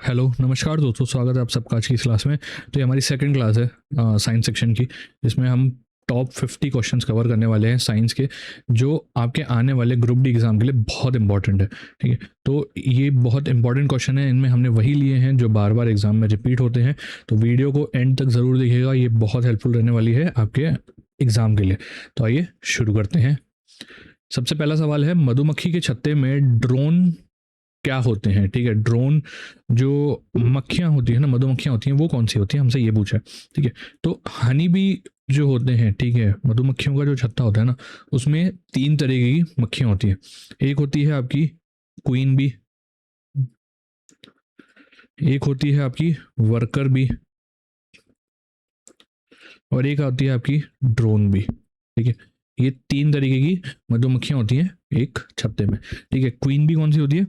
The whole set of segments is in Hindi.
हेलो नमस्कार दोस्तों, स्वागत है आप सबका आज की इस क्लास में। तो ये हमारी सेकंड क्लास है साइंस सेक्शन की, जिसमें हम टॉप 50 क्वेश्चंस कवर करने वाले हैं साइंस के, जो आपके आने वाले ग्रुप डी एग्जाम के लिए बहुत इंपॉर्टेंट है। ठीक है, तो ये बहुत इंपॉर्टेंट क्वेश्चन है, इनमें हमने वही लिए हैं जो बार बार एग्जाम में रिपीट होते हैं। तो वीडियो को एंड तक ज़रूर देखिएगा, ये बहुत हेल्पफुल रहने वाली है आपके एग्जाम के लिए। तो आइए शुरू करते हैं। सबसे पहला सवाल है, मधुमक्खी के छत्ते में ड्रोन क्या होते हैं। ठीक है, ड्रोन जो मक्खियां होती है ना, मधुमक्खियां होती हैं, वो कौन सी होती हैं, हमसे ये पूछा है। ठीक है, तो हनी बी जो होते हैं, ठीक है, मधुमक्खियों का जो छत्ता होता है ना, उसमें 3 तरह की मक्खियां होती हैं। एक होती है आपकी क्वीन बी, एक होती है आपकी वर्कर बी, और एक आती है आपकी ड्रोन बी। ठीक है, ये 3 तरीके की मधुमक्खियां होती हैं एक छत्ते में। ठीक है, क्वीन बी कौन सी होती है,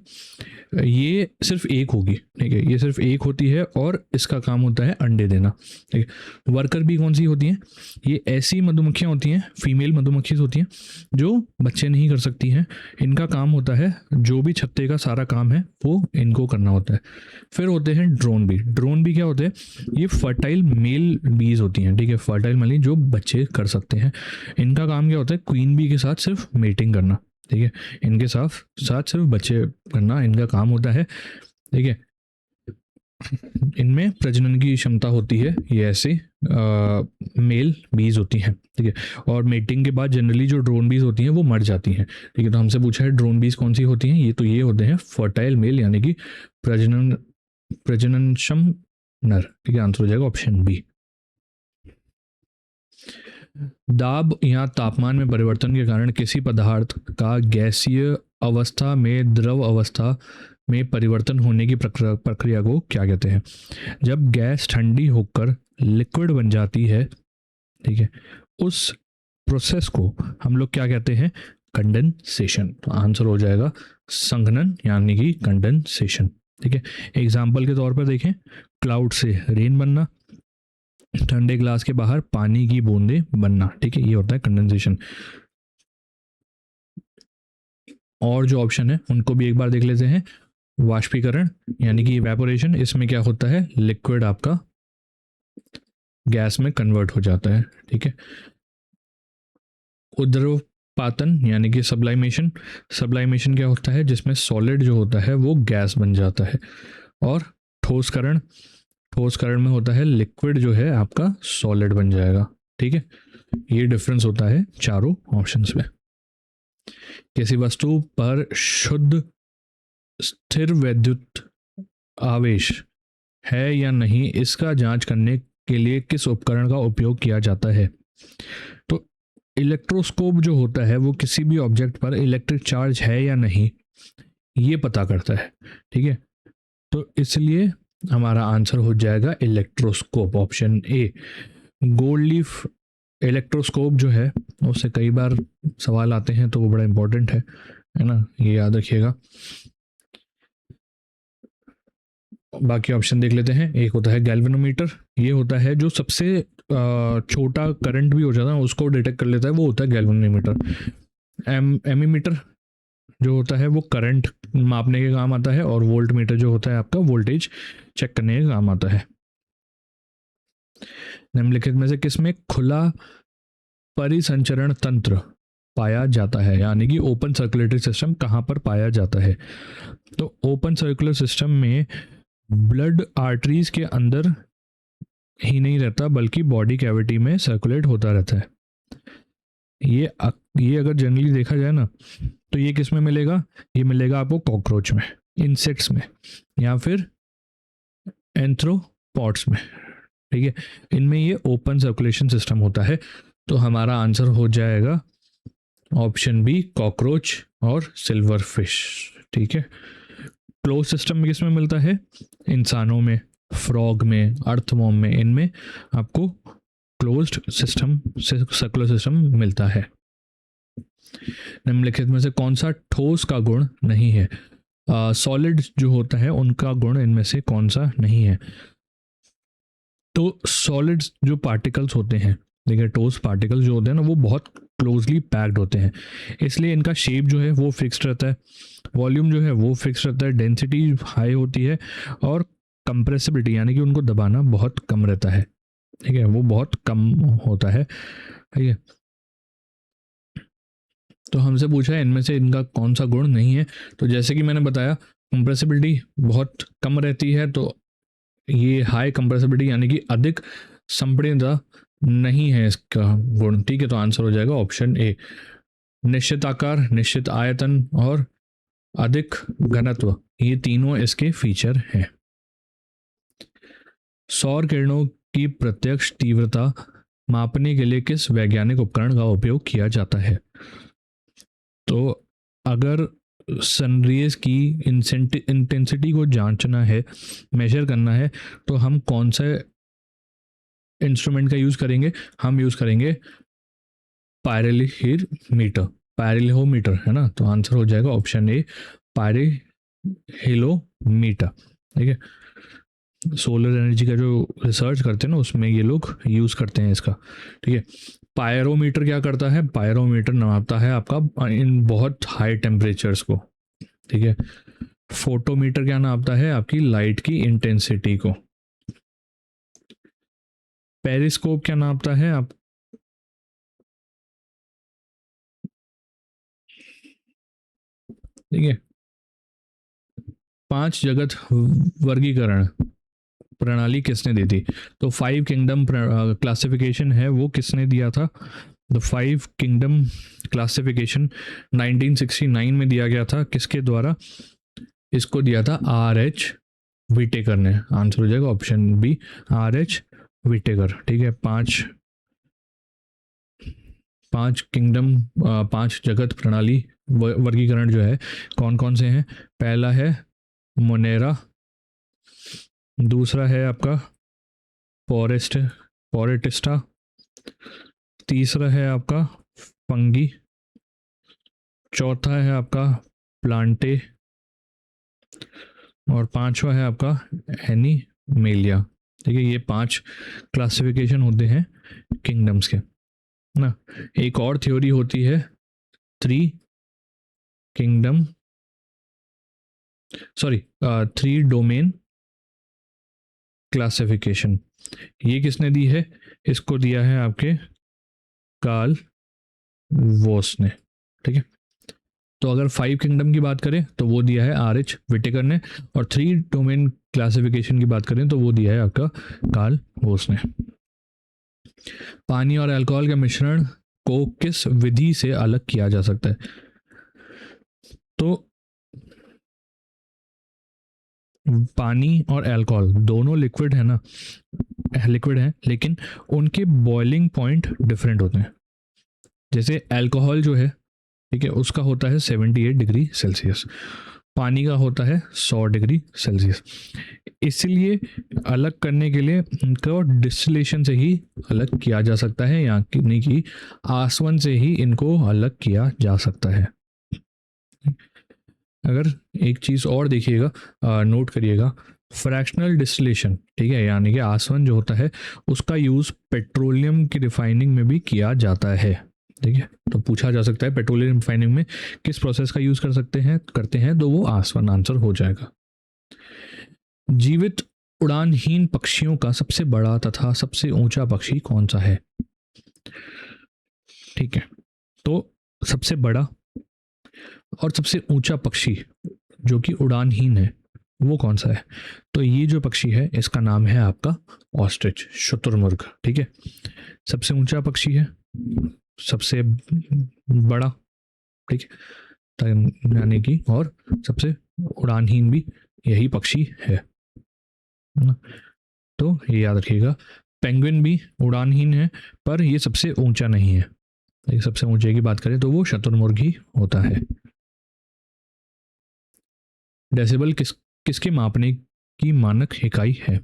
ये सिर्फ एक होगी। ठीक है, ये सिर्फ एक होती है और इसका काम होता है अंडे देना। ठीक है, वर्कर भी कौन सी होती हैं, ये ऐसी मधुमक्खियां होती हैं, फीमेल मधुमक्खी होती हैं, जो बच्चे नहीं कर सकती हैं। इनका काम होता है, जो भी छत्ते का सारा काम है वो इनको करना होता है। फिर होते हैं ड्रोन बी। ड्रोन बी क्या होते हैं, ये फर्टाइल मेल बीज होती हैं। ठीक है, फर्टाइल मानी जो बच्चे कर सकते हैं। इनका काम क्या होता है, क्वीन बी के साथ सिर्फ मेटिंग करना। ठीक है, इनके साथ साथ सिर्फ बच्चे करना इनका काम होता है। ठीक है, इनमें प्रजनन की क्षमता होती है, ये ऐसे मेल बीज होती हैं। ठीक है, और मेटिंग के बाद जनरली जो ड्रोन बीज होती हैं वो मर जाती हैं। ठीक है, तो हमसे पूछा है ड्रोन बीज कौन सी होती हैं, ये तो ये होते हैं फर्टाइल मेल, यानी कि प्रजनन प्रजननक्षम नर। ठीक है, आंसर हो जाएगा ऑप्शन बी। दाब या तापमान में परिवर्तन के कारण किसी पदार्थ का गैसीय अवस्था में द्रव अवस्था में परिवर्तन होने की प्रक्रिया को क्या कहते हैं। जब गैस ठंडी होकर लिक्विड बन जाती है, ठीक है, उस प्रोसेस को हम लोग क्या कहते हैं, कंडेंसेशन। तो आंसर हो जाएगा संघनन, यानी कि कंडेंसेशन। ठीक है, एग्जाम्पल के तौर पर देखें, क्लाउड से रेन बनना, ठंडे ग्लास के बाहर पानी की बूंदे बनना। ठीक है, ये होता है कंडेंसेशन। और जो ऑप्शन है उनको भी एक बार देख लेते हैं। वाष्पीकरण यानी कि इवेपोरेशन, इसमें क्या होता है, लिक्विड आपका गैस में कन्वर्ट हो जाता है। ठीक है, उद्रपातन यानी कि सब्लाइमेशन, सब्लाइमेशन क्या होता है, जिसमें सॉलिड जो होता है वो गैस बन जाता है। और ठोसकरण, ठोसकरण में होता है लिक्विड जो है आपका सॉलिड बन जाएगा। ठीक है, ये डिफरेंस होता है चारों ऑप्शंस में। किसी वस्तु पर शुद्ध स्थिर वैद्युत आवेश है या नहीं, इसका जांच करने के लिए किस उपकरण का उपयोग किया जाता है। तो इलेक्ट्रोस्कोप जो होता है वो किसी भी ऑब्जेक्ट पर इलेक्ट्रिक चार्ज है या नहीं ये पता करता है। ठीक है, तो इसलिए हमारा आंसर हो जाएगा electroscope, option A. Gold leaf electroscope जो है उससे कई बार सवाल आते हैं, तो वो बड़ा इंपॉर्टेंट है ना, ये याद रखिएगा। बाकी ऑप्शन देख लेते हैं। एक होता है गैल्वेनोमीटर, ये होता है जो सबसे छोटा करंट भी हो जाता है उसको डिटेक्ट कर लेता है, वो होता है गैल्वेनोमीटर। एमीमीटर जो होता है वो करंट मापने के काम आता है, और वोल्ट मीटर जो होता है आपका वोल्टेज चेक करने के काम आता है। निम्नलिखित में से किसमें खुला परिसंचरण तंत्र पाया जाता है, यानी कि ओपन सर्कुलेटरी सिस्टम कहाँ पर पाया जाता है। तो ओपन सर्कुलर सिस्टम में ब्लड आर्टरीज के अंदर ही नहीं रहता, बल्कि बॉडी कैविटी में सर्कुलेट होता रहता है। ये अगर जनरली देखा जाए ना, तो ये किस में मिलेगा, ये मिलेगा आपको कॉकरोच में, इंसेक्ट्स में, या फिर एंथ्रोपॉड्स में। ठीक है, इनमें ये ओपन सर्कुलेशन सिस्टम होता है। तो हमारा आंसर हो जाएगा ऑप्शन बी, कॉकरोच और सिल्वर फिश। ठीक है, क्लोज सिस्टम में किसमें मिलता है, इंसानों में, फ्रॉग में, अर्थवॉर्म में, इनमें आपको क्लोज्ड सिस्टम सर्कुलर सिस्टम मिलता है। निम्नलिखित में से कौन सा ठोस का गुण नहीं है, सॉलिड जो होता है उनका गुण इनमें से कौन सा नहीं है। तो सॉलिड्स जो पार्टिकल्स होते हैं, देखिए ठोस पार्टिकल्स जो होते हैं ना वो बहुत क्लोजली पैक्ड होते हैं, इसलिए इनका शेप जो है वो फिक्स्ड रहता है, वॉल्यूम जो है वो फिक्स रहता है, डेंसिटी हाई होती है, और कंप्रेसिबिलिटी यानी कि उनको दबाना बहुत कम रहता है, ठीक है, वो बहुत कम होता है, ठीक है। तो हमसे पूछा है इनमें से इनका कौन सा गुण नहीं है, तो जैसे कि मैंने बताया कंप्रेसिबिलिटी बहुत कम रहती है, तो ये हाई कंप्रेसिबिलिटी यानी कि अधिक संपीड़नता नहीं है इसका गुण, ठीक है। तो आंसर हो जाएगा ऑप्शन ए। निश्चित आकार, निश्चित आयतन और अधिक घनत्व, ये तीनों इसके फीचर हैं। सौर किरणों की प्रत्यक्ष तीव्रता मापने के लिए किस वैज्ञानिक उपकरण का उपयोग किया जाता है? तो अगर सनरेज की इंटेंसिटी को जांचना है, मेजर करना है, तो हम कौन सा इंस्ट्रूमेंट का यूज़ करेंगे? हम यूज़ करेंगे पायरेलियोमीटर, पायरेलियोमीटर है ना, तो आंसर हो जाएगा ऑप्शन ए, पायरेलियोमीटर, ठीक है। सोलर एनर्जी का जो रिसर्च करते हैं ना, उसमें ये लोग यूज़ करते हैं इसका, ठीक है। पायरोमीटर क्या करता है? पायरोमीटर नापता है आपका इन बहुत हाई टेम्परेचर्स को, ठीक है। फोटोमीटर क्या नापता है? आपकी लाइट की इंटेंसिटी को। पेरिस्कोप क्या नापता है? आप ठीक है। 5 जगत वर्गीकरण प्रणाली किसने दी थी? तो 5 किंगडम क्लासिफिकेशन है, वो किसने दिया था? द 5 किंगडम क्लासिफिकेशन 1969 में दिया गया था, किसके द्वारा? इसको दिया था RH विटेकर ने। आंसर हो जाएगा ऑप्शन बी, RH विटेकर, ठीक है। पांच किंगडम, 5 जगत प्रणाली वर्गीकरण जो है कौन कौन से हैं? पहला है मोनेरा, दूसरा है आपका पोरेटिस्टा, तीसरा है आपका फंगी, चौथा है आपका प्लांटे, और पांचवा है आपका एनिमेलिया, ठीक है। ये 5 क्लासिफिकेशन होते हैं किंगडम्स के ना। एक और थ्योरी होती है 3 किंगडम, सॉरी 3 डोमेन क्लासिफिकेशन, ये किसने दी है? इसको दिया है आपके कार्ल वोस ने, ठीक है। तो अगर 5 किंगडम की बात करें तो वो दिया है RH विटेकर ने, और 3 डोमेन क्लासिफिकेशन की बात करें तो वो दिया है आपका कार्ल वोस ने। पानी और अल्कोहल के मिश्रण को किस विधि से अलग किया जा सकता है? तो पानी और अल्कोहल दोनों लिक्विड है ना, लिक्विड है, लेकिन उनके बॉइलिंग पॉइंट डिफरेंट होते हैं। जैसे अल्कोहल जो है, ठीक है, उसका होता है 78 डिग्री सेल्सियस, पानी का होता है 100 डिग्री सेल्सियस। इसलिए अलग करने के लिए इनको डिस्टिलेशन से ही अलग किया जा सकता है, या कि नहीं कि आसवन से ही इनको अलग किया जा सकता है। अगर एक चीज़ और देखिएगा, नोट करिएगा, फ्रैक्शनल डिस्टिलेशन, ठीक है, यानी कि आसवन जो होता है उसका यूज़ पेट्रोलियम की रिफाइनिंग में भी किया जाता है, ठीक है। तो पूछा जा सकता है पेट्रोलियम रिफाइनिंग में किस प्रोसेस का यूज़ करते हैं, तो वो आसवन आंसर हो जाएगा। जीवित उड़ानहीन पक्षियों का सबसे बड़ा तथा सबसे ऊंचा पक्षी कौन सा है? ठीक है, तो सबसे बड़ा और सबसे ऊंचा पक्षी जो कि उड़ानहीन है वो कौन सा है? तो ये जो पक्षी है इसका नाम है आपका ऑस्ट्रिच, शुतुरमुर्ग, ठीक है। सबसे ऊंचा पक्षी है, सबसे बड़ा, ठीक है, यानी कि, और सबसे उड़ानहीन भी यही पक्षी है ना? तो ये याद रखिएगा, पेंगुइन भी उड़ानहीन है पर ये सबसे ऊंचा नहीं है, लेकिन सबसे ऊंचे की बात करें तो वो शुतुरमुर्ग ही होता है। डेसिबल किसके मापने की मानक इकाई है?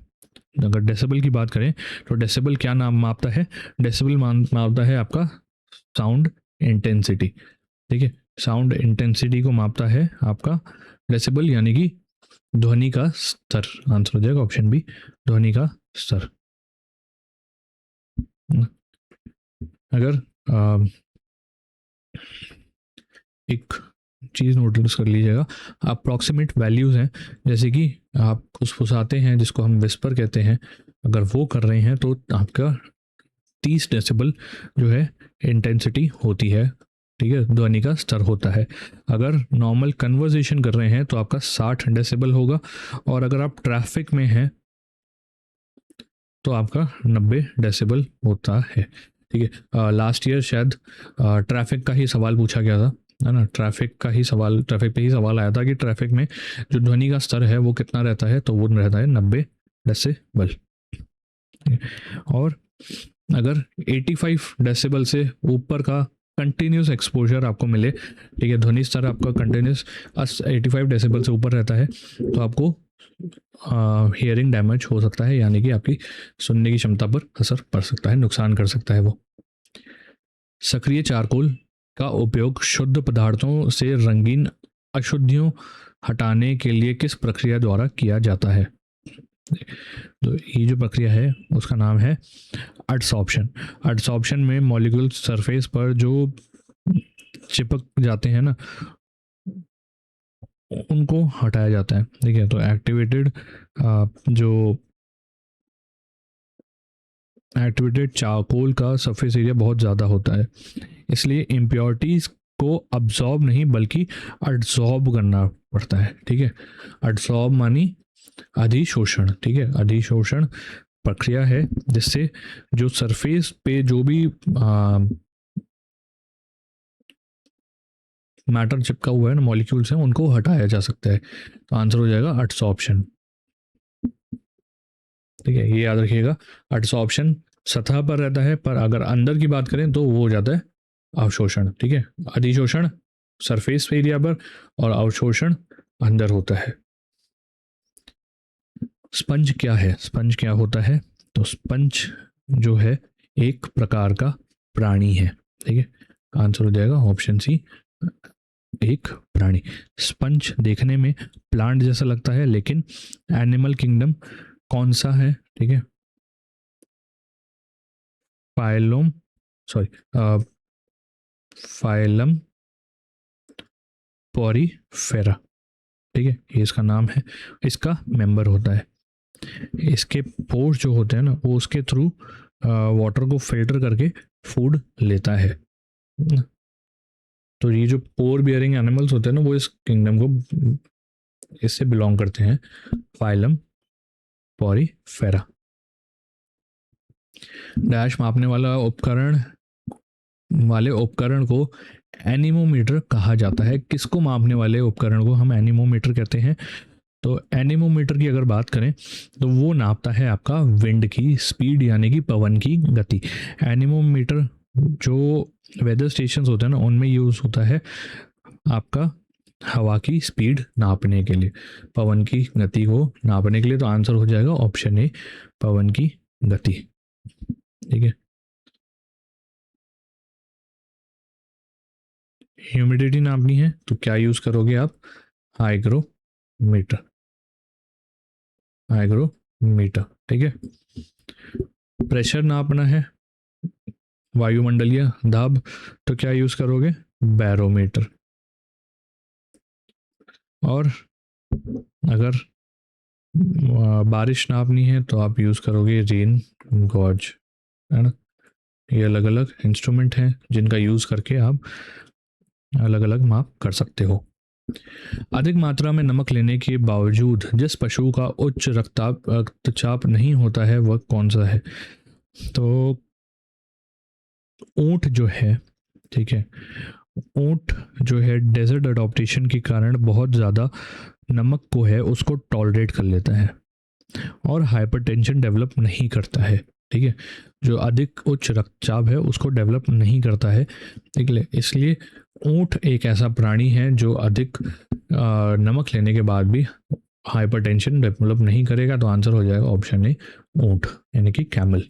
अगर डेसिबल की बात करें तो डेसिबल क्या नाम मापता है? डेसिबल मापता है आपका साउंड इंटेंसिटी, ठीक है। साउंड इंटेंसिटी को मापता है आपका डेसिबल, यानी कि ध्वनि का स्तर। आंसर हो जाएगा ऑप्शन बी, ध्वनि का स्तर। अगर एक चीज़ नोटिस कर लीजिएगा, अप्रॉक्सीमेट वैल्यूज़ हैं, जैसे कि आप फुसफुसाते हैं जिसको हम विस्पर कहते हैं, अगर वो कर रहे हैं तो आपका 30 डेसिबल जो है इंटेंसिटी होती है, ठीक है, ध्वनि का स्तर होता है। अगर नॉर्मल कन्वर्सेशन कर रहे हैं तो आपका 60 डेसिबल होगा, और अगर आप ट्रैफिक में हैं तो आपका 90 डेसिबल होता है, ठीक है। लास्ट ईयर शायद ट्रैफिक का ही सवाल पूछा गया था, है ना, ट्रैफिक पे ही सवाल आया था कि ट्रैफिक में जो ध्वनि का स्तर है वो कितना रहता है, तो वो रहता है 90 डेसिबल। और अगर 85 डेसिबल से ऊपर का कंटिन्यूस एक्सपोजर आपको मिले, ठीक है, ध्वनि स्तर आपका कंटिन्यूस 85 डेसिबल से ऊपर रहता है, तो आपको हियरिंग डैमेज हो सकता है, यानी कि आपकी सुनने की क्षमता पर असर पड़ सकता है, नुकसान कर सकता है वो। सक्रिय चारकोल का उपयोग शुद्ध पदार्थों से रंगीन अशुद्धियों हटाने के लिए किस प्रक्रिया द्वारा किया जाता है? तो ये जो प्रक्रिया है उसका नाम है एडसॉर्प्शन। एडसॉर्प्शन में मॉलिक्यूल सरफेस पर जो चिपक जाते हैं ना, उनको हटाया जाता है, ठीक है। तो एक्टिवेटेड चारकोल का सरफेस एरिया बहुत ज़्यादा होता है, इसलिए इम्प्योरिटीज़ को अब्जॉर्ब नहीं बल्कि अड्सॉर्ब करना पड़ता है, ठीक है। अड्सॉर्ब मानी अधिशोषण, ठीक है, अधिशोषण प्रक्रिया है जिससे जो सरफेस पे जो भी मैटर चिपका हुआ है ना, मॉलिक्यूल्स हैं, उनको हटाया जा सकता है। तो आंसर हो जाएगा एडसॉर्प्शन, ठीक है, ये याद रखिएगा। एडसॉर्प्शन सतह पर रहता है, पर अगर अंदर की बात करें तो वो हो जाता है अवशोषण, ठीक है। अधिशोषण सरफेस एरिया पर और अवशोषण अंदर होता है। स्पंज क्या है, स्पंज क्या होता है? तो स्पंज जो है एक प्रकार का प्राणी है, ठीक है, आंसर हो जाएगा ऑप्शन सी, एक प्राणी। स्पंज देखने में प्लांट जैसा लगता है, लेकिन एनिमल किंगडम कौन सा है, ठीक है, फाइलोम, सॉरी, फाइलम पॉरीफेरा, ठीक है, ये इसका नाम है, इसका मेंबर होता है। इसके पोर्स जो होते हैं ना, वो उसके थ्रू वाटर को फिल्टर करके फूड लेता है। तो ये जो पोर बियरिंग एनिमल्स होते हैं ना, वो इस किंगडम को, इससे बिलोंग करते हैं, फाइलम पॉरीफेरा। डैश मापने वाले उपकरण को एनीमोमीटर कहा जाता है। किसको मापने वाले उपकरण को हम एनीमोमीटर कहते हैं? तो एनीमोमीटर की अगर बात करें तो वो नापता है आपका विंड की स्पीड, यानी कि पवन की गति। एनीमोमीटर जो वेदर स्टेशंस होते हैं ना, उनमें यूज़ होता है आपका हवा की स्पीड नापने के लिए, पवन की गति को नापने के लिए। तो आंसर हो जाएगा ऑप्शन ए, पवन की गति, ठीक है। ह्यूमिडिटी नापनी है तो क्या यूज़ करोगे आप? हाइग्रोमीटर, हाइग्रोमीटर, ठीक है। प्रेशर नापना है, वायुमंडलीय दाब, तो क्या यूज़ करोगे? बैरोमीटर। और अगर बारिश नापनी है तो आप यूज़ करोगे रेन गॉज, है ना। ये अलग अलग इंस्ट्रूमेंट हैं जिनका यूज़ करके आप अलग अलग माप कर सकते हो। अधिक मात्रा में नमक लेने के बावजूद जिस पशु का उच्च रक्तचाप नहीं होता है वह कौन सा है? तो ऊंट जो है, ठीक है, ऊंट जो है डेजर्ट अडॉप्टेशन के कारण बहुत ज़्यादा नमक को है उसको टॉलरेट कर लेता है और हाइपरटेंशन डेवलप नहीं करता है, ठीक है। जो अधिक उच्च रक्तचाप है उसको डेवलप नहीं करता है, ठीक है। इसलिए ऊंट एक ऐसा प्राणी है जो अधिक नमक लेने के बाद भी हाइपरटेंशन डेवलप नहीं करेगा। तो आंसर हो जाएगा ऑप्शन ए, ऊंट, यानी कि कैमल।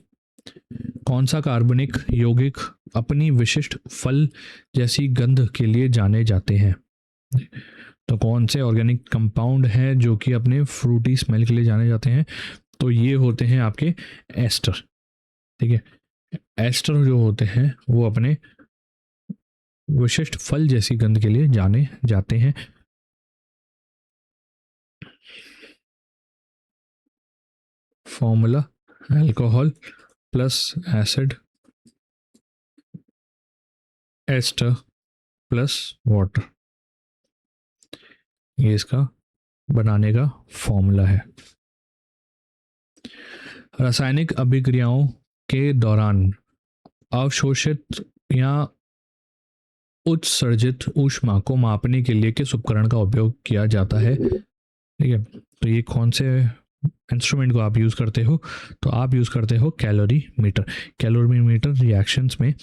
कौन सा कार्बनिक यौगिक अपनी विशिष्ट फल जैसी गंध के लिए जाने जाते हैं? तो कौन से ऑर्गेनिक कंपाउंड हैं जो कि अपने फ्रूटी स्मेल के लिए जाने जाते हैं? तो ये होते हैं आपके एस्टर, ठीक है। एस्टर जो होते हैं वो अपने विशिष्ट फल जैसी गंध के लिए जाने जाते हैं। Formula alcohol plus acid ester plus water, ये इसका बनाने का फॉर्मूला है। रासायनिक अभिक्रियाओं के दौरान अवशोषित या उत्सर्जित ऊष्मा को मापने के लिए किस उपकरण का उपयोग किया जाता है? ठीक है, तो ये कौन से इंस्ट्रूमेंट को आप यूज़ करते हो? तो आप यूज़ करते हो calorimeter. Calorimeter reactions में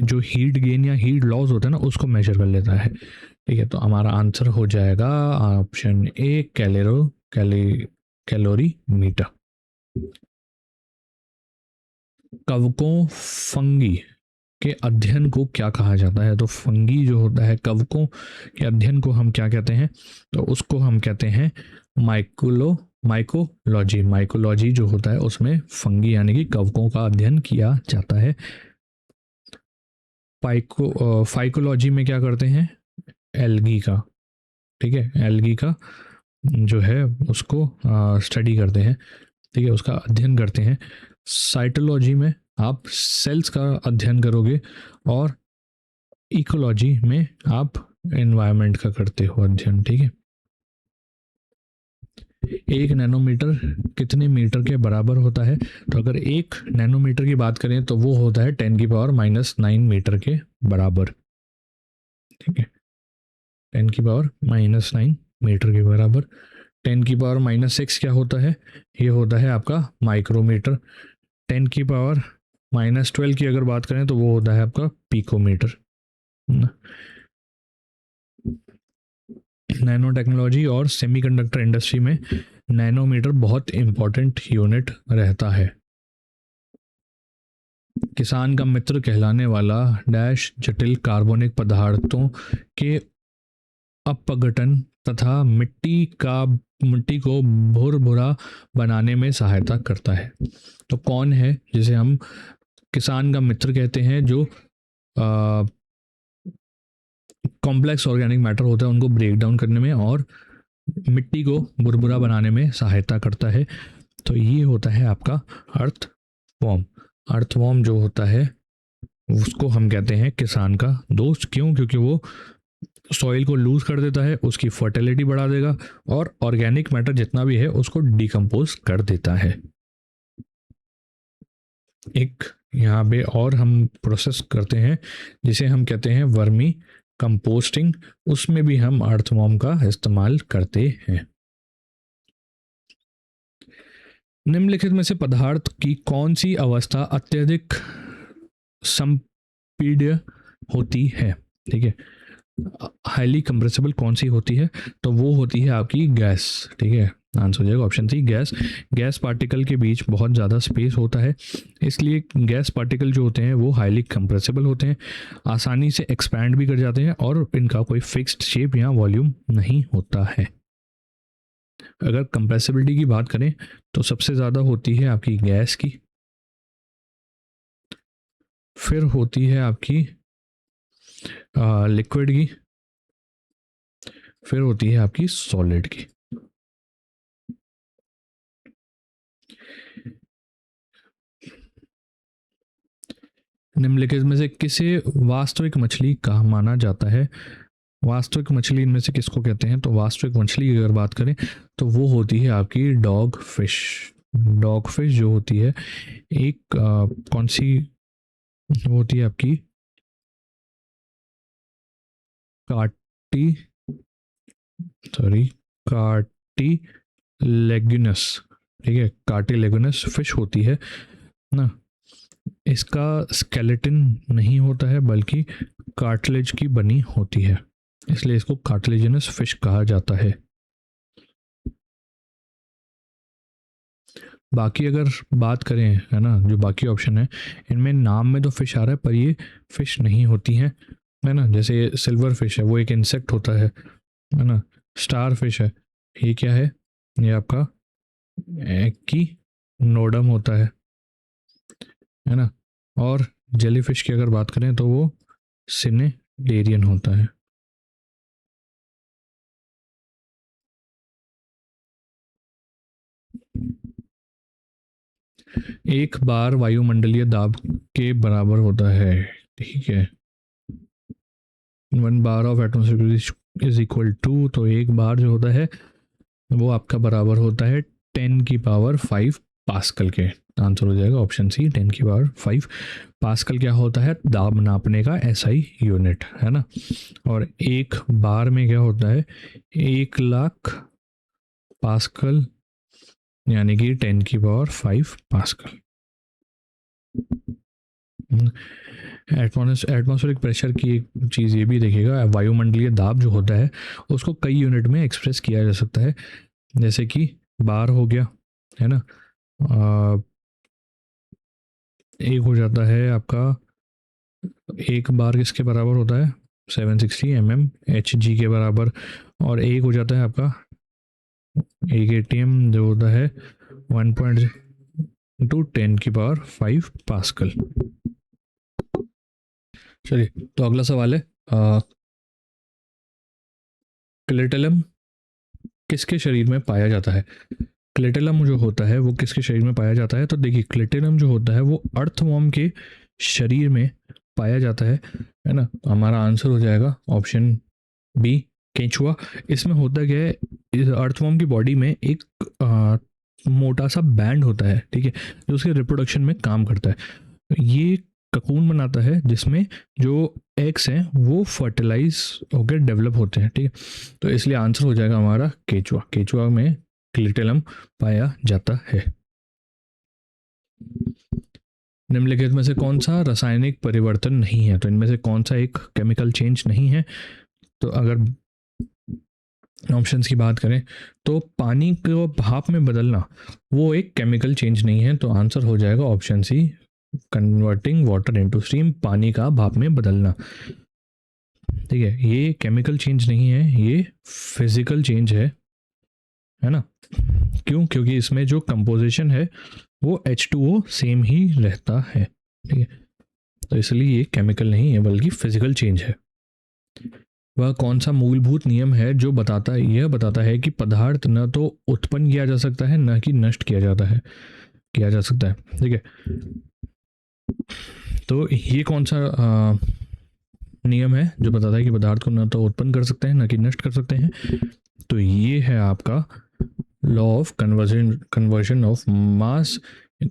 जो हीट गेन या हीट लॉस होता है ना, उसको मेजर कर लेता है। ठीक है, तो हमारा आंसर हो जाएगा ऑप्शन ए, कैलोरी मीटर। कवकों फंगी के अध्ययन को क्या कहा जाता है? तो फंगी जो होता है, कवकों के अध्ययन को हम क्या कहते हैं? तो उसको हम कहते हैं माइकोलॉजी। माइकोलॉजी जो होता है उसमें फंगी यानी कि कवकों का अध्ययन किया जाता है। फाइकोलॉजी में क्या करते हैं? एल्गी का, ठीक है, एल्गी का जो है उसको स्टडी करते हैं, ठीक है, उसका अध्ययन करते हैं। साइटोलॉजी में आप सेल्स का अध्ययन करोगे और इकोलॉजी में आप एनवायरनमेंट का करते हो अध्ययन, ठीक है। 1 नैनोमीटर कितने मीटर के बराबर होता है? तो अगर 1 नैनोमीटर की बात करें तो वो होता है 10⁻⁹ मीटर के बराबर, ठीक है, 10⁻⁹ मीटर के बराबर। 10⁻⁻6 क्या होता है? ये होता है आपका माइक्रोमीटर। 10⁻⁻12 की अगर बात करें तो वो होता है आपका पिकोमीटर। नैनो टेक्नोलॉजी और सेमीकंडक्टर इंडस्ट्री में नैनोमीटर बहुत इंपॉर्टेंट यूनिट रहता है। किसान का मित्र कहलाने वाला डैश जटिल कार्बनिक पदार्थों के अपघटन तथा मिट्टी को भुरभुरा बनाने में सहायता करता है। तो कौन है जिसे हम किसान का मित्र कहते हैं? जो कॉम्प्लेक्स ऑर्गेनिक मैटर होता है उनको ब्रेक डाउन करने में और मिट्टी को भुरभुरा बनाने में सहायता करता है। तो ये होता है आपका अर्थवॉर्म। अर्थवॉर्म जो होता है उसको हम कहते हैं किसान का दोस्त। क्यों? क्योंकि वो सॉइल को लूज कर देता है, उसकी फर्टिलिटी बढ़ा देगा और ऑर्गेनिक मैटर जितना भी है उसको डिकम्पोज कर देता है। एक यहाँ पे और हम प्रोसेस करते हैं जिसे हम कहते हैं वर्मी कंपोस्टिंग, उसमें भी हम अर्थवॉर्म का इस्तेमाल करते हैं। निम्नलिखित में से पदार्थ की कौन सी अवस्था अत्यधिक संपीड्य होती है? ठीक है, हाईली कंप्रेसिबल कौन सी होती है? तो वो होती है आपकी गैस, ठीक है, आंसर हो जाएगा option C, gas. Gas particle के बीच बहुत ज़्यादा स्पेस होता है, इसलिए गैस पार्टिकल जो होते हैं वो हाईली कंप्रेसिबल होते हैं, आसानी से एक्सपैंड भी कर जाते हैं और इनका कोई फिक्स्ड शेप या वॉल्यूम नहीं होता है। अगर कंप्रेसिबिलिटी की बात करें तो सबसे ज़्यादा होती है आपकी गैस की, फिर होती है आपकी लिक्विड की, फिर होती है आपकी सॉलिड की। निम्नलिखित में से किसे वास्तविक मछली कहा माना जाता है? वास्तविक मछली इनमें से किसको कहते हैं? तो वास्तविक मछली की अगर बात करें तो वो होती है आपकी डॉग फिश। डॉग फिश जो होती है एक कौन सी वो होती है आपकी कार्टिलेगिनस, ठीक है, कार्टिलेगिनस फिश होती है ना। इसका स्केलेटन नहीं होता है बल्कि कार्टिलेज की बनी होती है, इसलिए इसको कार्टिलेजिनस फिश कहा जाता है। बाकी अगर बात करें, है ना, जो बाकी ऑप्शन है इनमें नाम में तो फिश आ रहा है पर ये फिश नहीं होती हैं, है ना। जैसे सिल्वर फिश है वो एक इंसेक्ट होता है ना। स्टार फिश है, ये क्या है? ये आपका की नोडम होता है ना। और जेली फिश की अगर बात करें तो वो डेरियन होता है। एक बार वायुमंडलीय दाब के बराबर होता है, ठीक है। 1 bar of atmosphere is equal to, तो एक बार जो होता है वो आपका बराबर होता है 10⁵ पास्कल के। आंसर हो जाएगा ऑप्शन सी, 10⁵ पास्कल क्या होता है? दाब नापने का एसआई यूनिट, है ना। और एक बार में क्या होता है? 1,00,000 पास्कल, यानी कि 10⁵ पास्कल। एटमॉस्फेरिक प्रेशर की एक चीज़ ये भी देखिएगा, वायुमंडलीय दाब जो होता है उसको कई यूनिट में एक्सप्रेस किया जा सकता है, जैसे कि बार हो गया, है ना। एक हो जाता है आपका, एक बार किसके बराबर होता है? 760 mmHg के बराबर। और एक हो जाता है आपका, एक एटीएम जो होता है 1.2 10⁵ पास्कल। चलिए, तो अगला सवाल है, क्लेटेलम किसके शरीर में पाया जाता है? क्लेटेलम जो होता है वो किसके शरीर में पाया जाता है? तो देखिए, क्लेटेलम जो होता है वो अर्थवॉर्म के शरीर में पाया जाता है ना। तो हमारा आंसर हो जाएगा ऑप्शन बी, केंचुआ। इसमें होता क्या है, इस अर्थवॉर्म की बॉडी में एक मोटा सा बैंड होता है, ठीक है, जो उसके रिप्रोडक्शन में काम करता है। ये ककून बनाता है जिसमें जो एग्स हैं वो फर्टिलाइज होकर डेवलप होते हैं, ठीक है। तो इसलिए आंसर हो जाएगा हमारा केचुआ। केचुआ में क्लिटेलम पाया जाता है। निम्नलिखित में से कौन सा रासायनिक परिवर्तन नहीं है? तो इनमें से कौन सा एक केमिकल चेंज नहीं है? तो अगर ऑप्शंस की बात करें तो पानी को भाप में बदलना वो एक केमिकल चेंज नहीं है, तो आंसर हो जाएगा option C, converting water into steam, पानी का भाप में बदलना। ठीक है, ये केमिकल चेंज नहीं है, ये फिजिकल चेंज है ना। क्यों? क्योंकि इसमें जो कंपोजिशन है वो H2O सेम ही रहता है, ठीक है। तो इसलिए ये केमिकल नहीं है बल्कि फिजिकल चेंज है। वह कौन सा मूलभूत नियम है जो यह बताता है कि पदार्थ न तो उत्पन्न किया जा सकता है न कि नष्ट किया जा सकता है, ठीक है। तो ये कौन सा नियम है जो बताता है कि पदार्थ को न तो उत्पन्न कर सकते हैं न कि नष्ट कर सकते हैं? तो ये है आपका law of conversion of mass,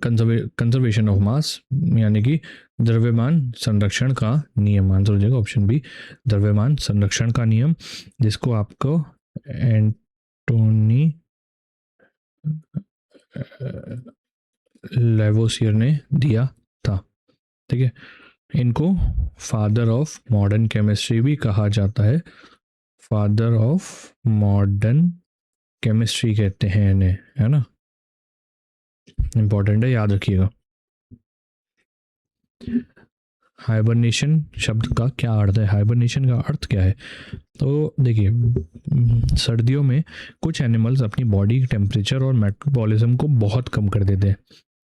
conservation of mass, यानी कि द्रव्यमान संरक्षण का नियम। आंसर हो जाएगा ऑप्शन बी, द्रव्यमान संरक्षण का नियम, जिसको आपको एंटोनी लेवोसियर ने दिया था, ठीक है। इनको फादर ऑफ मॉडर्न केमिस्ट्री भी कहा जाता है, फादर ऑफ मॉडर्न केमिस्ट्री कहते हैं इन्हें, है ना। इंपॉर्टेंट है, याद रखिएगा। हाइबरनेशन शब्द का क्या अर्थ है? हाइबरनेशन का अर्थ क्या है? तो देखिए, सर्दियों में कुछ एनिमल्स अपनी बॉडी टेम्परेचर और मेटाबॉलिज्म को बहुत कम कर देते हैं,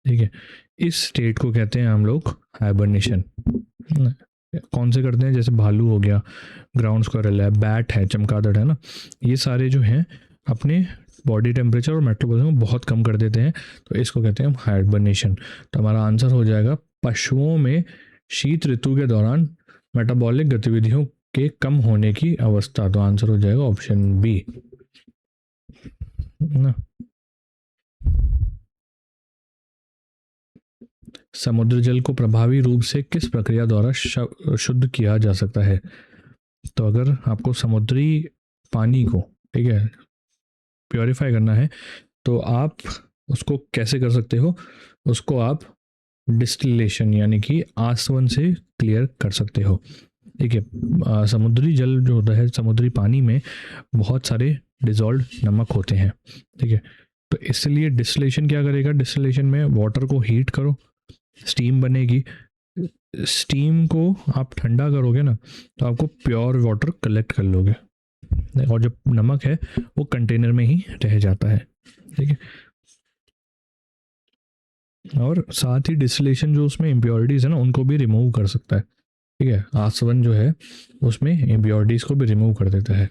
ठीक है। इस स्टेट को कहते हैं हम लोग हाइबरनेशन। कौन से करते हैं? जैसे भालू हो गया, ग्राउंड स्क्वायरल है, बैट है, चमगादड़ है ना, ये सारे जो हैं अपने बॉडी टेम्परेचर और मेटाबॉलिज्म को बहुत कम कर देते हैं, तो इसको कहते हैं हम हाइबरनेशन। तो हमारा आंसर हो जाएगा पशुओं में शीत ऋतु के दौरान मेटाबॉलिक गतिविधियों के कम होने की अवस्था। तो आंसर हो जाएगा ऑप्शन बी ना। समुद्र जल को प्रभावी रूप से किस प्रक्रिया द्वारा शुद्ध किया जा सकता है? तो अगर आपको समुद्री पानी को, ठीक है, प्योरीफाई करना है तो आप उसको कैसे कर सकते हो? उसको आप डिस्टिलेशन यानी कि आसवन से क्लियर कर सकते हो, ठीक है। समुद्री जल जो होता है, समुद्री पानी में बहुत सारे डिजॉल्व नमक होते हैं, ठीक है। तो इसलिए डिस्टिलेशन क्या करेगा? डिस्टिलेशन में वाटर को हीट करो, स्टीम बनेगी, स्टीम को आप ठंडा करोगे ना तो आपको प्योर वाटर कलेक्ट कर लोगे, और जो नमक है वो कंटेनर में ही रह जाता है, ठीक है। और साथ ही डिस्टिलेशन जो उसमें इम्प्योरिटीज है ना उनको भी रिमूव कर सकता है। ठीक है, आसवन जो है उसमें इम्प्योरिटीज को भी रिमूव कर देता है।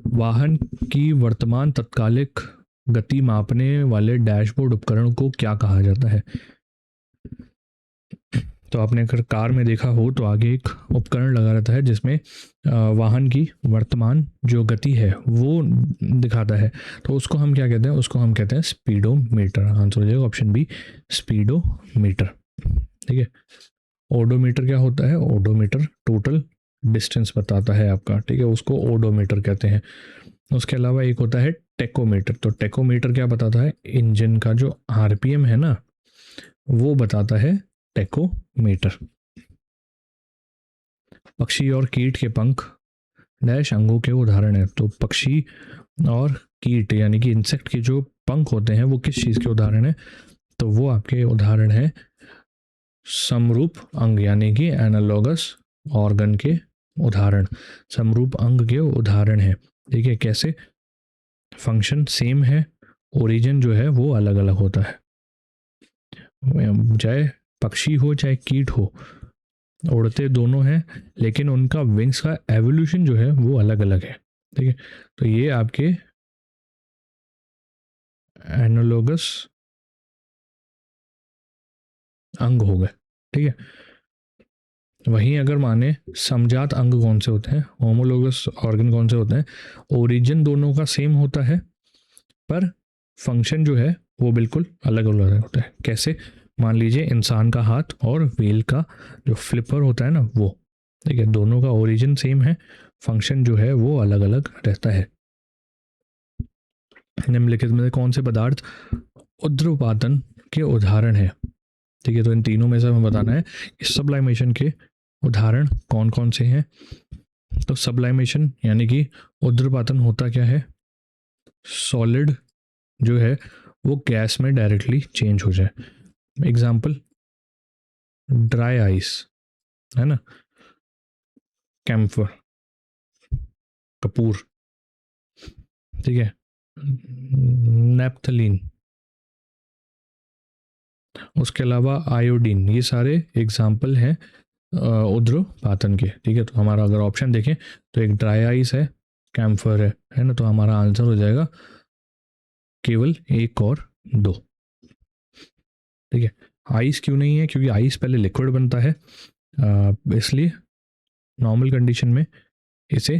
वाहन की वर्तमान तत्कालिक गति मापने वाले डैशबोर्ड उपकरण को क्या कहा जाता है? तो आपने अगर कार में देखा हो तो आगे एक उपकरण लगा रहता है जिसमें वाहन की वर्तमान जो गति है वो दिखाता है, तो उसको हम क्या कहते हैं? उसको हम कहते हैं स्पीडोमीटर। आंसर हो जाएगा ऑप्शन बी, स्पीडोमीटर। ठीक है, ओडोमीटर क्या होता है? ओडोमीटर टोटल डिस्टेंस बताता है आपका, ठीक है, उसको ओडोमीटर कहते हैं। उसके अलावा एक होता है टेकोमीटर। तो टेकोमीटर क्या बताता है? इंजन का जो आरपीएम है ना, वो बताता है टेकोमीटर। पक्षी और कीट के पंख डैश अंगों के उदाहरण है। तो पक्षी और कीट यानी कि इंसेक्ट के जो पंख होते हैं वो किस चीज़ के उदाहरण है? तो वो आपके उदाहरण है समरूप अंग यानी कि एनालॉगस ऑर्गन के उदाहरण, समरूप अंग के उदाहरण है। ठीक है, कैसे? फंक्शन सेम है, ओरिजिन जो है वो अलग अलग होता है। चाहे पक्षी हो चाहे कीट हो, उड़ते दोनों हैं, लेकिन उनका विंग्स का एवोल्यूशन जो है वो अलग अलग है। ठीक है, तो ये आपके एनालॉगस अंग हो गए। ठीक है, वहीं अगर माने समजात अंग कौन से होते हैं, होमोलोगस ऑर्गन कौन से होते हैं? ओरिजिन दोनों का सेम होता है पर फंक्शन जो है वो बिल्कुल अलग अलग होता है। कैसे? मान लीजिए इंसान का हाथ और व्हील का जो फ्लिपर होता है ना वो, ठीक है, दोनों का ओरिजिन सेम है, फंक्शन जो है वो अलग अलग रहता है। निम्नलिखित में से कौन से पदार्थ उद्रपातन के उदाहरण है? ठीक है, तो इन तीनों में से हमें बताना है कि सब्लाइमेशन के उदाहरण कौन कौन से हैं। तो सब्लाइमेशन यानी कि उद्रपातन होता क्या है? सॉलिड जो है वो गैस में डायरेक्टली चेंज हो जाए। एग्जाम्पल ड्राई आइस है ना, कैम्फर, कपूर, ठीक है, नेप्थलीन, उसके अलावा आयोडीन, ये सारे एग्जाम्पल हैं उद्रपातन के। ठीक है, तो हमारा अगर ऑप्शन देखें तो एक ड्राई आइस है, कैम्फर है ना, तो हमारा आंसर हो जाएगा केवल एक और दो। ठीक है, आइस क्यों नहीं है? क्योंकि आइस पहले लिक्विड बनता है, इसलिए नॉर्मल कंडीशन में इसे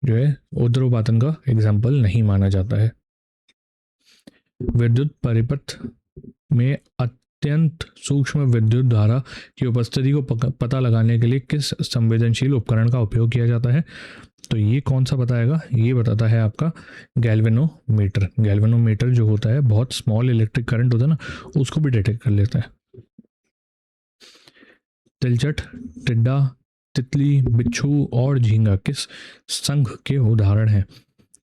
जो है उद्रपातन का एग्जाम्पल नहीं माना जाता है। विद्युत परिपथ में अत्यंत सूक्ष्म विद्युत धारा की उपस्थिति को पता लगाने के लिए किस संवेदनशील उपकरण का उपयोग किया जाता है? तो ये कौन सा बताएगा? ये बताता है आपका गैल्वेनोमीटर। गैल्वेनोमीटर जो होता है बहुत स्मॉल इलेक्ट्रिक करंट होता है ना, उसको भी डिटेक्ट कर लेता है। तिलचट, टिड्डा, तितली, बिच्छू और झींगा किस संघ के उदाहरण हैं?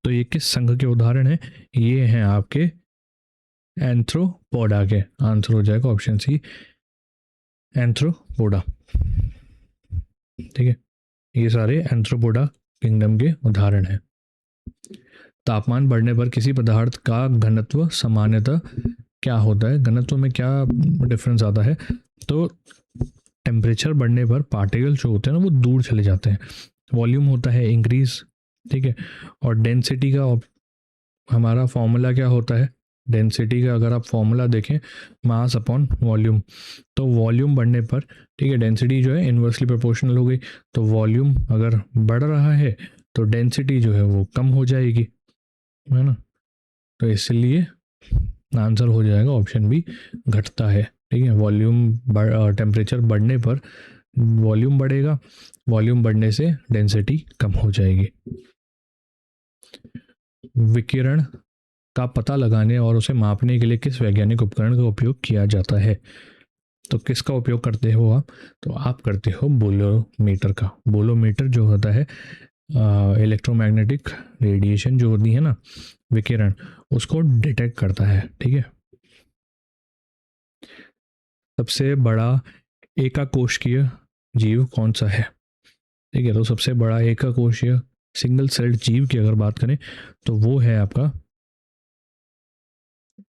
तो ये किस संघ के उदाहरण हैं? ये हैं आपके एंथ्रोपोडा के। आंसर हो जाएगा ऑप्शन सी, एंथ्रोपोडा। ठीक है, ये सारे एंथ्रोपोडा किंगडम के उदाहरण हैं। तापमान बढ़ने पर किसी पदार्थ का घनत्व सामान्यतः क्या होता है? घनत्व में क्या डिफरेंस आता है? तो टेम्परेचर बढ़ने पर पार्टिकल जो होते हैं ना वो दूर चले जाते हैं, वॉल्यूम होता है इंक्रीज। ठीक है, और डेंसिटी का हमारा फॉर्मूला क्या होता है? डेंसिटी का अगर आप फॉर्मूला देखें, मास अपॉन वॉल्यूम, तो वॉल्यूम बढ़ने पर, ठीक है, डेंसिटी जो है इन्वर्सली प्रोपोर्शनल हो गई, तो वॉल्यूम अगर बढ़ रहा है तो डेंसिटी जो है वो कम हो जाएगी, है ना, तो इसलिए आंसर हो जाएगा ऑप्शन बी, घटता है। ठीक है, वॉल्यूम टेम्परेचर बढ़ने पर वॉल्यूम बढ़ेगा, वॉल्यूम बढ़ने से डेंसिटी कम हो जाएगी। विकिरण का पता लगाने और उसे मापने के लिए किस वैज्ञानिक उपकरण का उपयोग किया जाता है? तो किसका उपयोग करते हो आप? तो आप करते हो बोलोमीटर का। बोलोमीटर जो होता है इलेक्ट्रोमैग्नेटिक रेडिएशन जो होती है ना, विकिरण, उसको डिटेक्ट करता है। ठीक है, सबसे बड़ा एकाकोशिकीय जीव कौन सा है? ठीक है, तो सबसे बड़ा एकाकोशीय सिंगल सेल्ड जीव की अगर बात करें तो वो है आपका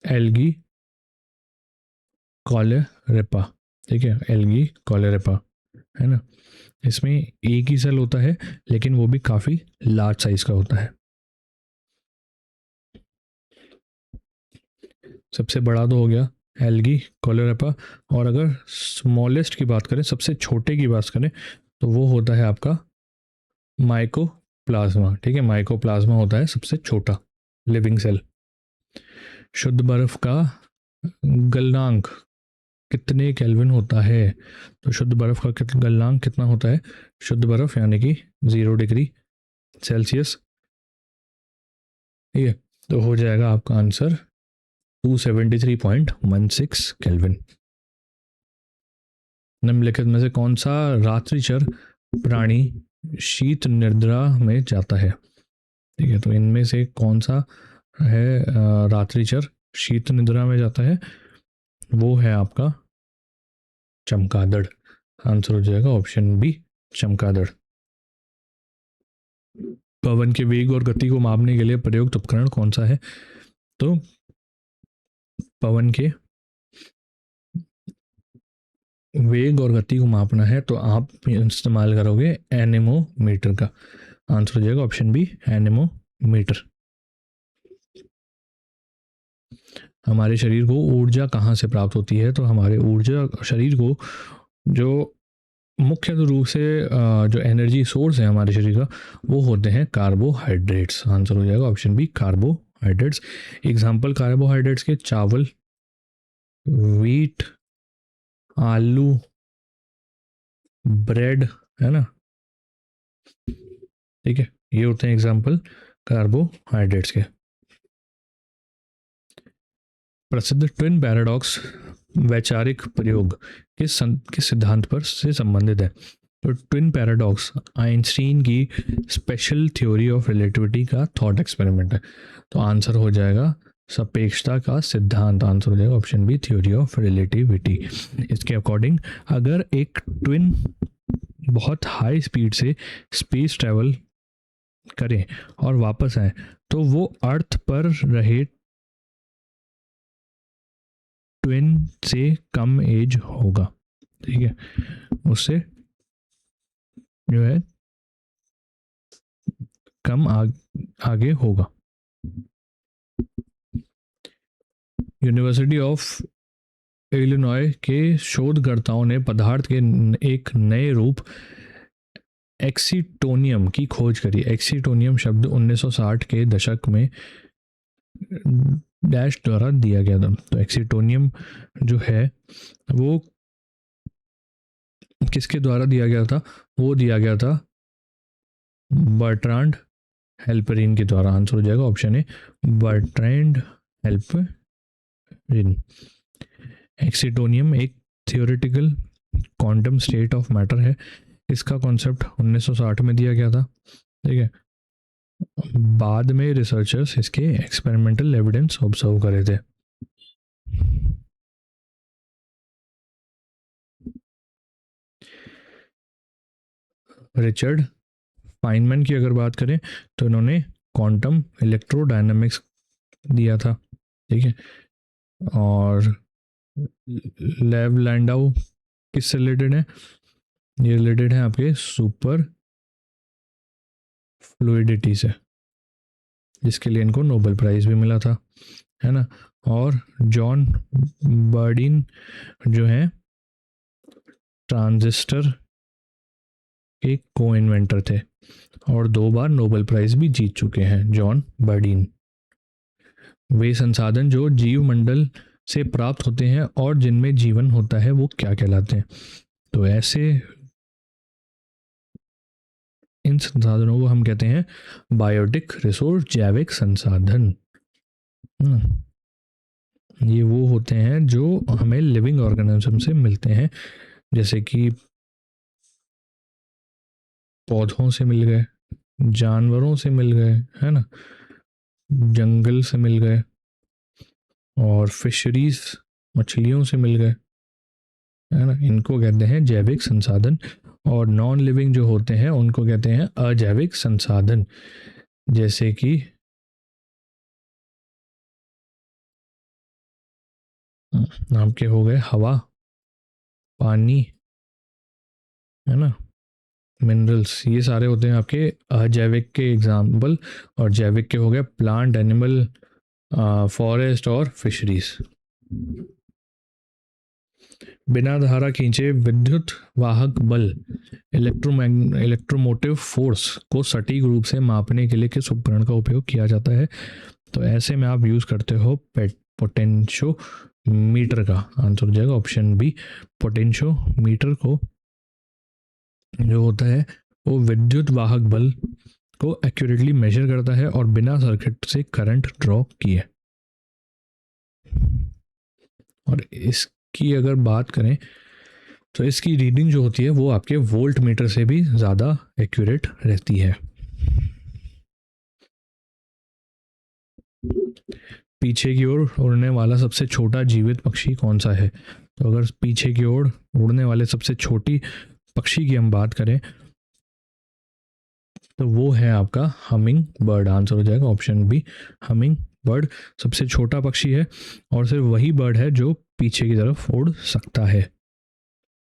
एल्गी कॉलेरेपा। ठीक है, एल्गी कॉलेरेपा। है ना। इसमें एक ही सेल होता है, लेकिन वो भी काफ़ी लार्ज साइज का होता है। सबसे बड़ा तो हो गया एल्गी कोलेरेपा, और अगर स्मॉलेस्ट की बात करें, सबसे छोटे की बात करें, तो वो होता है आपका माइकोप्लाज्मा। ठीक है, माइकोप्लाज्मा होता है सबसे छोटा लिविंग सेल। शुद्ध बर्फ का गलनांक कितने केल्विन होता है? तो शुद्ध बर्फ का गलनांक कितना होता है? शुद्ध बर्फ यानी कि 0 डिग्री सेल्सियस। ठीक है, तो हो जाएगा आपका आंसर 273.16 केल्विन। निम्नलिखित में से कौन सा रात्रिचर प्राणी शीत निद्रा में जाता है? ठीक है, तो इनमें से कौन सा है रात्रिचर शीत निद्रा में जाता है? वो है आपका चमगादड़। आंसर हो जाएगा ऑप्शन बी, चमगादड़। पवन के वेग और गति को मापने के लिए प्रयुक्त उपकरण कौन सा है? तो पवन के वेग और गति को मापना है तो आप इस्तेमाल करोगे एनेमोमीटर का। आंसर हो जाएगा ऑप्शन बी, एनेमोमीटर। हमारे शरीर को ऊर्जा कहाँ से प्राप्त होती है? तो हमारे ऊर्जा शरीर को जो मुख्य रूप से जो एनर्जी सोर्स है हमारे शरीर का, वो होते हैं कार्बोहाइड्रेट्स। आंसर हो जाएगा option B, carbohydrates. Example carbohydrates के चावल, व्हीट, आलू, ब्रेड, है ना। ठीक है, ये होते हैं एग्जाम्पल कार्बोहाइड्रेट्स के। प्रसिद्ध ट्विन पैराडॉक्स वैचारिक प्रयोग किस सिद्धांत पर से संबंधित है? तो ट्विन पैराडॉक्स आइंस्टीन की स्पेशल थ्योरी ऑफ रिलेटिविटी का थॉट एक्सपेरिमेंट है। तो आंसर हो जाएगा सापेक्षता का सिद्धांत। आंसर हो जाएगा option B, theory of relativity. इसके अकॉर्डिंग अगर एक ट्विन बहुत हाई स्पीड से स्पेस ट्रेवल करें और वापस आए, तो वो अर्थ पर रहे ट्विन से कम एज होगा। ठीक है, उससे जो है कम आगे होगा। यूनिवर्सिटी ऑफ इलिनॉय के शोधकर्ताओं ने पदार्थ के एक नए रूप एक्सीटोनियम की खोज करी। एक्सीटोनियम शब्द 1960 के दशक में डैश द्वारा दिया गया था। तो एक्सीटोनियम जो है वो किसके द्वारा दिया गया था? वो दिया गया था बर्ट्रांड हेल्परिन के द्वारा। आंसर हो जाएगा ऑप्शन ए, बर्ट्रैंड हेल्परिन। एक्सीटोनियम एक theoretical quantum state of matter है। इसका कॉन्सेप्ट 1960 में दिया गया था। ठीक है, बाद में रिसर्चर्स इसके एक्सपेरिमेंटल एविडेंस ऑब्जर्व करे थे। रिचर्ड फाइनमैन की अगर बात करें तो इन्होंने क्वांटम इलेक्ट्रोडायनामिक्स दिया था। ठीक है, और लेव लैंडाउ किससे रिलेटेड है? ये रिलेटेड है आपके सुपर फ्लूइडिटी से, जिसके लिए इनको नोबेल प्राइज भी मिला था, है ना। और जॉन बर्डीन जो है ट्रांजिस्टर के को इन्वेंटर थे और 2 बार नोबेल प्राइज भी जीत चुके हैं जॉन बर्डीन। वे संसाधन जो जीव मंडल से प्राप्त होते हैं और जिनमें जीवन होता है वो क्या कहलाते हैं? तो ऐसे इन संसाधनों को हम कहते हैं बायोटिक रिसोर्स, जैविक संसाधन। ये वो होते हैं जो हमें लिविंग ऑर्गेनिज्म से मिलते हैं, जैसे कि पौधों से मिल गए, जानवरों से मिल गए, है ना, जंगल से मिल गए, और फिशरीज मछलियों से मिल गए, है ना। इनको कहते हैं जैविक संसाधन। और नॉन लिविंग जो होते हैं उनको कहते हैं अजैविक संसाधन, जैसे कि आपके हो गए हवा, पानी, है ना, मिनरल्स, ये सारे होते हैं आपके अजैविक के एग्जाम्पल, और जैविक के हो गए प्लांट, एनिमल, फॉरेस्ट और फिशरीज। बिना धारा खींचे विद्युत वाहक बल इलेक्ट्रोमोटिव फोर्स को सटीक रूप से मापने के लिए किस उपकरण का उपयोग किया जाता है? तो ऐसे में आप यूज करते हो पोटेंशियोमीटर का। आंसर हो जाएगा ऑप्शन बी, पोटेंशियोमीटर को जो होता है वो विद्युत वाहक बल को एक्यूरेटली मेजर करता है और बिना सर्किट से करंट ड्रॉ किए। और इसकी अगर बात करें तो इसकी रीडिंग जो होती है वो आपके वोल्ट मीटर से भी ज़्यादा एक्यूरेट रहती है। पीछे की ओर उड़ने वाला सबसे छोटा जीवित पक्षी कौन सा है? तो अगर पीछे की ओर उड़ने वाले सबसे छोटी पक्षी की हम बात करें तो वो है आपका हमिंग बर्ड। आंसर हो जाएगा ऑप्शन बी, हमिंग बर्ड सबसे छोटा पक्षी है और सिर्फ वही बर्ड है जो पीछे की तरफ उड़ सकता है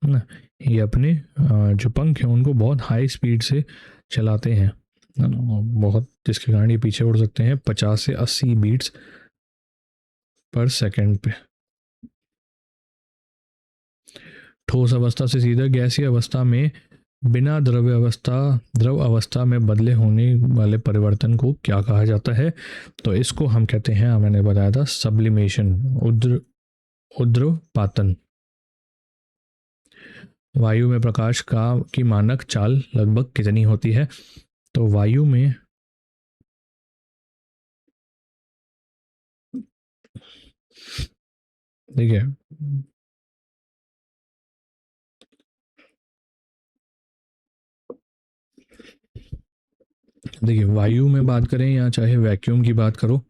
ना। ये अपने जो पंख हैं उनको बहुत हाई स्पीड से चलाते हैं, है ना, बहुत, जिसके कारण ये पीछे उड़ सकते हैं 50 से 80 बीट्स पर सेकंड पे। ठोस अवस्था से सीधा गैसीय अवस्था में बिना द्रव अवस्था में बदले होने वाले परिवर्तन को क्या कहा जाता है? तो इसको हम कहते हैं, मैंने बताया था, सब्लिमेशन, उद्रपातन। वायु में प्रकाश का की मानक चाल लगभग कितनी होती है? तो वायु में देखिए, वायु में बात करें या चाहे वैक्यूम की बात करो,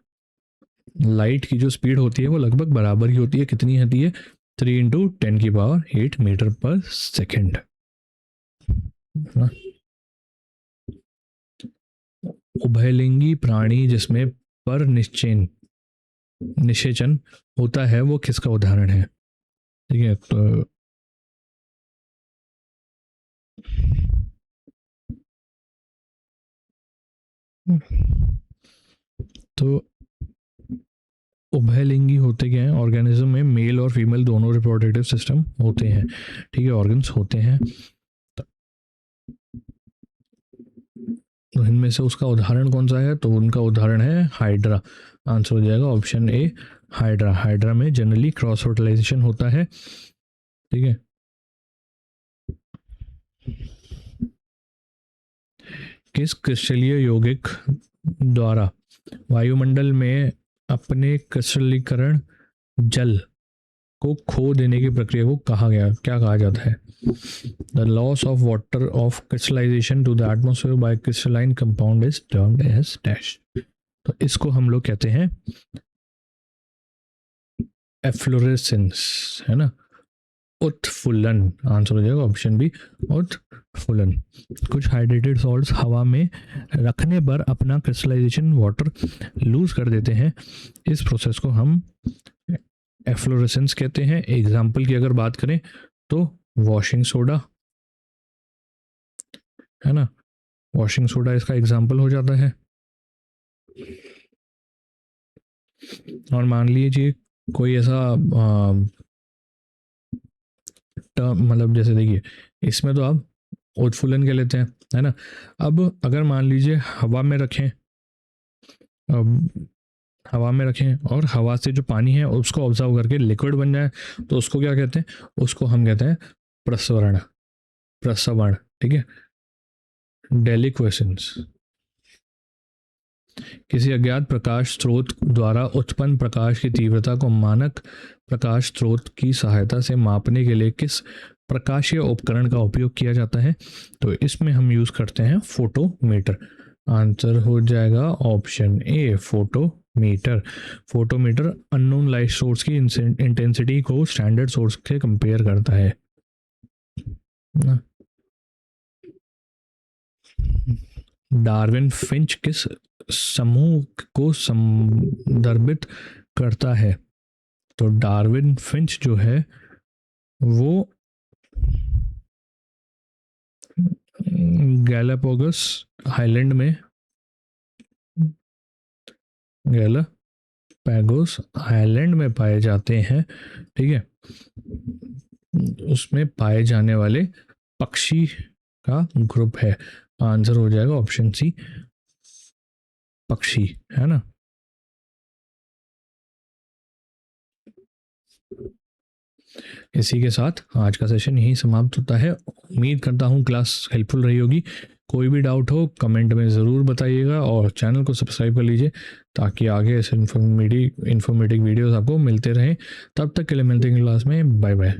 लाइट की जो स्पीड होती है वो लगभग बराबर ही होती है। कितनी होती है? 3 × 10⁸ मीटर पर सेकेंड। उभयलिंगी प्राणी जिसमें पर निषेचन होता है वो किसका उदाहरण है? ठीक है, तो उभयलिंगी होते क्या हैं? ऑर्गेनिज्म में मेल और फीमेल दोनों रिप्रोडक्टिव सिस्टम होते हैं, ठीक है, ऑर्गन्स होते हैं। तो इनमें से उसका उदाहरण कौन सा है? तो उनका उदाहरण है हाइड्रा। आंसर हो जाएगा ऑप्शन ए, हाइड्रा। हाइड्रा में जनरली क्रॉस फर्टिलाइजेशन होता है, ठीक है। किस क्रिस्टलीय यौगिक द्वारा वायुमंडल में अपने क्रिस्टलीकरण जल को खो देने की प्रक्रिया को क्या कहा जाता है? The loss of water of crystallization to the atmosphere by crystalline compound is termed as dash. तो इसको हम लोग कहते हैं एफ्लोरेसेंस, है ना, उत्फुल्लन। आंसर हो जाएगा ऑप्शन बी, उत्फुल्लन। कुछ हाइड्रेटेड सॉल्ट्स हवा में रखने पर अपना क्रिस्टलाइजेशन वाटर लूज कर देते हैं, इस प्रोसेस को हम एफ्लोरेसेंस कहते हैं। एग्जाम्पल की अगर बात करें तो वॉशिंग सोडा, है ना, वॉशिंग सोडा इसका एग्जाम्पल हो जाता है। और मान लीजिए कोई ऐसा टर्म, मतलब जैसे देखिए इसमें तो आप उत्फुल्लन के लेते हैं, है ना। अब अगर मान लीजिए हवा में रखें और हवा से जो पानी है उसको ऑब्जर्व करके लिक्विड बन जाए, तो उसको क्या कहते हैं? उसको हम कहते हैं प्रसवरण, प्रसवण, ठीक है, डेलिक्वेशंस। किसी अज्ञात प्रकाश स्रोत द्वारा उत्पन्न प्रकाश की तीव्रता को मानक प्रकाश स्रोत की सहायता से मापने के लिए किस प्रकाशीय उपकरण का उपयोग किया जाता है? तो इसमें हम यूज करते हैं फोटोमीटर। आंसर हो जाएगा option A, photometer. Photometer unknown light source की इंटेंसिटी को स्टैंडर्ड सोर्स से कंपेयर करता है ना। डार्विन फिंच किस समूह को संदर्भित करता है? तो डार्विन फिंच जो है वो गैलापागोस आइलैंड में, गैलापागोस आइलैंड में पाए जाते हैं, ठीक है। उसमें पाए जाने वाले पक्षी का ग्रुप है। आंसर हो जाएगा ऑप्शन सी, पक्षी, है ना। इसी के साथ आज का सेशन यहीं समाप्त होता है। उम्मीद करता हूँ क्लास हेल्पफुल रही होगी। कोई भी डाउट हो कमेंट में ज़रूर बताइएगा और चैनल को सब्सक्राइब कर लीजिए ताकि आगे ऐसे इन्फॉर्मेटिव वीडियोस आपको मिलते रहें। तब तक के लिए मिलते हैं क्लास में। Bye bye.